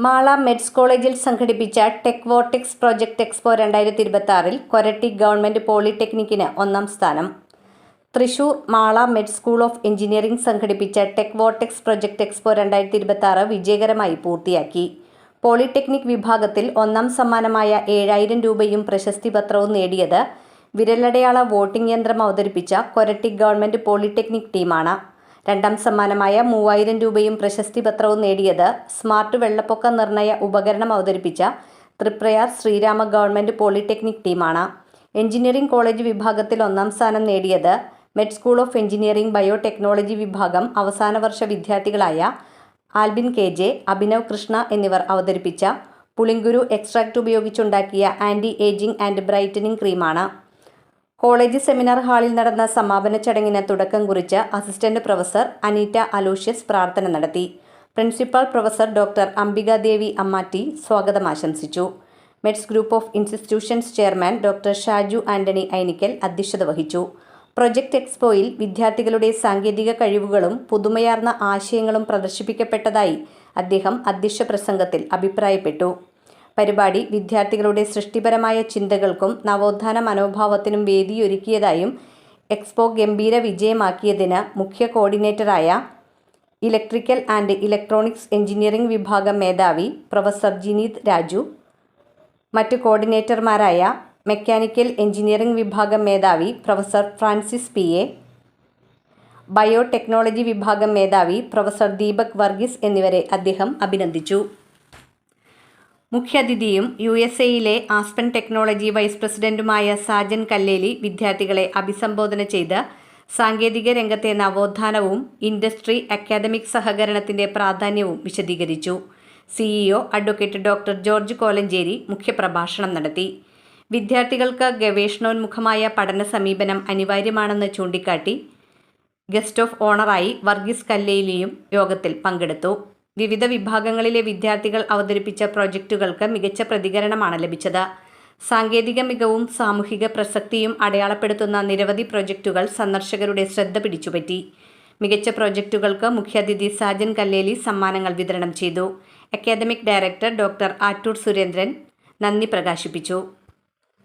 Mala Meds കോളേജിൽ സംഘടിപ്പിച്ച tech vortex project expo 2026 Koratty government പോളിടെക്നിക്കിന് 1ാം സ്ഥാനം. Thrissur Mala Meds school of engineering സംഘടിപ്പിച്ച ടെക് വോർട്ടെക്സ് പ്രൊജക്ട് എക്സ്പോ 2026 വിജയകരമായി പൂർത്തിയാക്കി. പോളിടെക്നിക് വിഭാഗത്തിൽ 1ാം സമ്മാനമായ 7,000 രൂപയും പ്രശസ്തിപത്രവും നേടിയത് വിരലടയാള വോട്ടിംഗ് യന്ത്രം അവതരിപ്പിച്ച കൊരട്ടി ഗവൺമെന്റ് പോളിടെക്നിക് ടീമാണ്. 2ാം സമ്മാനമായ 3,000 രൂപയും പ്രശസ്തിപത്രവും നേടിയത് സ്മാർട്ട് വെള്ളപ്പൊക്ക നിർണയ ഉപകരണം അവതരിപ്പിച്ച തൃപ്രയാർ ശ്രീരാമ ഗവൺമെന്റ് പോളിടെക്നിക് ടീമാണ്. എഞ്ചിനീയറിംഗ് കോളേജ് വിഭാഗത്തിൽ 1ാം സ്ഥാനം നേടിയത് മെഡ് സ്കൂൾ ഓഫ് എഞ്ചിനീയറിംഗ് ബയോടെക്നോളജി വിഭാഗം അവസാന വർഷ വിദ്യാർത്ഥികളായ ആൽബിൻ KJ, അഭിനവ് കൃഷ്ണ എന്നിവർ അവതരിപ്പിച്ച പുളിങ്കുരു എക്സ്ട്രാക്ട് ഉപയോഗിച്ചുണ്ടാക്കിയ ആൻറ്റി ഏജിംഗ് ആൻഡ് ബ്രൈറ്റനിങ് ക്രീമാണ്. കോളേജ് സെമിനാർ ഹാളിൽ നടന്ന സമാപന ചടങ്ങിന് തുടക്കം കുറിച്ച് അസിസ്റ്റന്റ് പ്രൊഫസർ അനീറ്റ അലോഷ്യസ് പ്രാർത്ഥന നടത്തി. പ്രിൻസിപ്പൽ പ്രൊഫസർ ഡോക്ടർ അംബികാദേവി അമ്മാറ്റി സ്വാഗതം ആശംസിച്ചു. Meds group of institutions chairman doctor Shaju Antony Ainickal അധ്യക്ഷത വഹിച്ചു. പ്രൊജക്ട് എക്സ്പോയിൽ വിദ്യാർത്ഥികളുടെ സാങ്കേതിക കഴിവുകളും പുതുമയാർന്ന ആശയങ്ങളും പ്രദർശിപ്പിക്കപ്പെട്ടതായി അദ്ദേഹം അധ്യക്ഷ പ്രസംഗത്തിൽ അഭിപ്രായപ്പെട്ടു. പരിപാടി വിദ്യാർത്ഥികളുടെ സൃഷ്ടിപരമായ ചിന്തകൾക്കും നവോത്ഥാന മനോഭാവത്തിനും വേദിയൊരുക്കിയതായും എക്സ്പോ ഗംഭീര വിജയമാക്കിയതിന് മുഖ്യ കോർഡിനേറ്ററായ ഇലക്ട്രിക്കൽ ആൻഡ് ഇലക്ട്രോണിക്സ് എഞ്ചിനീയറിംഗ് വിഭാഗം മേധാവി പ്രൊഫസർ ജിനീത് രാജു, മറ്റ് കോർഡിനേറ്റർമാരായ മെക്കാനിക്കൽ എഞ്ചിനീയറിംഗ് വിഭാഗം മേധാവി പ്രൊഫസർ ഫ്രാൻസിസ് PA, ബയോടെക്നോളജി വിഭാഗം മേധാവി പ്രൊഫസർ ദീപക് വർഗീസ് എന്നിവരെ അദ്ദേഹം അഭിനന്ദിച്ചു. മുഖ്യാതിഥിയും USA ആസ്പെൻ ടെക്നോളജി വൈസ് പ്രസിഡന്റുമായ സാജൻ കല്ലേലി വിദ്യാർത്ഥികളെ അഭിസംബോധന ചെയ്ത് സാങ്കേതിക രംഗത്തെ നവോത്ഥാനവും ഇൻഡസ്ട്രി അക്കാദമിക് സഹകരണത്തിന്റെ പ്രാധാന്യവും വിശദീകരിച്ചു. CEO advocate doctor George Kolenchery മുഖ്യപ്രഭാഷണം നടത്തി. വിദ്യാർത്ഥികൾക്ക് ഗവേഷണോന്മുഖമായ പഠന സമീപനം അനിവാര്യമാണെന്ന് ചൂണ്ടിക്കാട്ടി ഗസ്റ്റ് ഓഫ് ഓണറായി വർഗീസ് കല്ലേലിയും യോഗത്തിൽ പങ്കെടുത്തു. വിവിധ വിഭാഗങ്ങളിലെ വിദ്യാർത്ഥികൾ അവതരിപ്പിച്ച പ്രൊജക്റ്റുകൾക്ക് മികച്ച പ്രതികരണമാണ് ലഭിച്ചത്. സാങ്കേതിക മികവും സാമൂഹിക പ്രസക്തിയും അടയാളപ്പെടുത്തുന്ന നിരവധി പ്രൊജക്റ്റുകൾ സന്ദർശകരുടെ ശ്രദ്ധ പിടിച്ചുപറ്റി. മികച്ച പ്രൊജക്റ്റുകൾക്ക് മുഖ്യാതിഥി സാജൻ കല്ലേലി സമ്മാനങ്ങൾ വിതരണം ചെയ്തു. Academic director doctor Attoor Surendran നന്ദി പ്രകാശിപ്പിച്ചു.